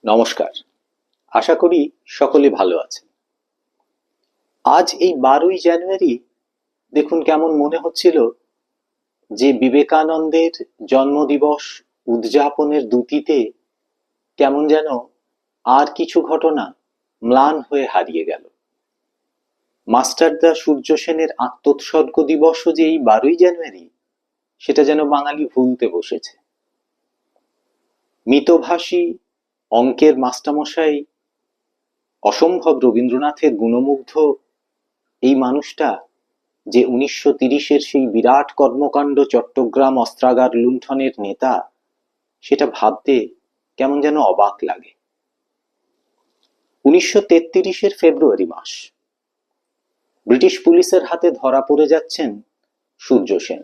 নমস্কার। আশা করি সকলে ভালো আছেন। আজ এই 12ই জানুয়ারি দেখুন কেমন মনে হচ্ছিল যে বিবেকানন্দের জন্মদিবস উদযাপনের দ্যুতিতে কেমন যেন আর কিছু ঘটনা ম্লান হয়ে হারিয়ে গেল। মাস্টারদা সূর্য সেনের আত্মোৎসর্গ দিবসও যে এই 12ই জানুয়ারি, সেটা যেন বাঙালি ভুলতে বসেছে। মিতভাষী অঙ্কের মাস্টারমশাই, অসম্ভব রবীন্দ্রনাথের গুণমুগ্ধ এই মানুষটা যে 1930-এর সেই বিরাট কর্মকাণ্ড চট্টগ্রাম অস্ত্রাগার লুণ্ঠনের নেতা, সেটা ভাবতে কেমন যেন অবাক লাগে। 1933-এর ফেব্রুয়ারি মাস, ব্রিটিশ পুলিশের হাতে ধরা পড়ে যাচ্ছেন সূর্য সেন।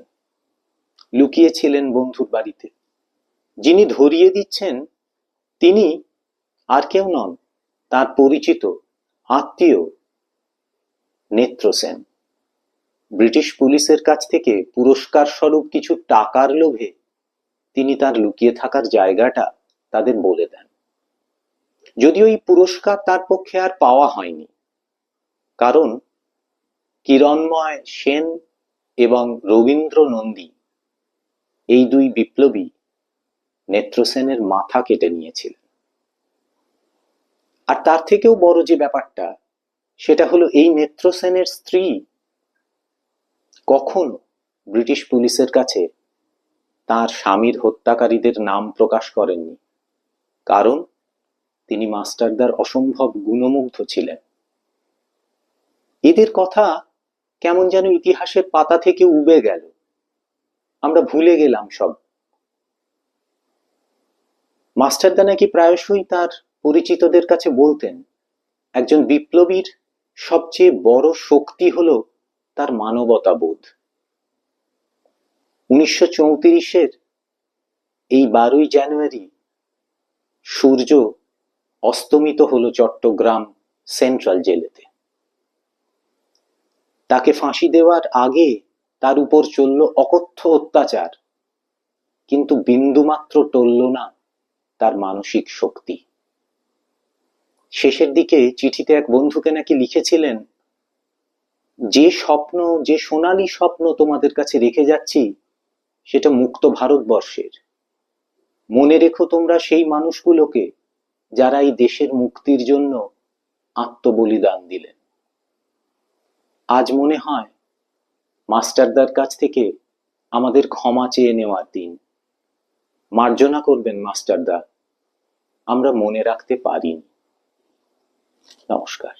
লুকিয়েছিলেন বন্ধুর বাড়িতে। যিনি ধরিয়ে দিচ্ছেন তিনি আর কেউ নন, তার পরিচিত আত্মীয় নেত্র সেন। ব্রিটিশ পুলিশের কাছ থেকে পুরস্কার স্বরূপ কিছু টাকার লোভে তিনি তার লুকিয়ে থাকার জায়গাটা তাদের বলে দেন। যদিও এই পুরস্কার তার পক্ষে আর পাওয়া হয়নি, কারণ কিরণময় সেন এবং রবীন্দ্র নন্দী এই দুই বিপ্লবী নেত্র সেনের মাথা কেটে নিয়েছিলেন। আর তার থেকেও বড় যে ব্যাপারটা, সেটা হলো এই নেত্র সেনের স্ত্রী কখনো ব্রিটিশ পুলিশের কাছে তার স্বামীর হত্যাকারীদের নাম প্রকাশ করেননি, কারণ তিনি মাস্টারদার অসম্ভব গুণমুগ্ধ ছিলেন। এদের কথা কেমন যেন ইতিহাসের পাতা থেকে উবে গেল, আমরা ভুলে গেলাম সব। মাস্টারদা নাকি প্রায়শই তার পরিচিতদের কাছে বলতেন, একজন বিপ্লবীর সবচেয়ে বড় শক্তি হলো তার মানবতাবোধ। 1934-এর এই 12ই জানুয়ারি সূর্য অস্তমিত হলো চট্টগ্রাম সেন্ট্রাল জেলেতে। তাকে ফাঁসি দেওয়ার আগে তার উপর চলল অকথ্য অত্যাচার, কিন্তু বিন্দুমাত্র টলল না তার মানসিক শক্তি। শেষের দিকে চিঠিতে এক বন্ধুকে নাকি লিখেছিলেন, যে স্বপ্ন, যে সোনালী স্বপ্ন তোমাদের কাছে রেখে যাচ্ছি, সেটা মুক্ত ভারতবর্ষের। মনে রেখো তোমরা সেই মানুষগুলোকে যারা এই দেশের মুক্তির জন্য আত্মবলিদান দিলেন। আজ মনে হয় মাস্টারদার কাছ থেকে আমাদের ক্ষমা চেয়ে নেওয়ার দিন। মার্জনা করবেন মাস্টারদা, আমরা মনে রাখতে পারিনি। নমস্কার।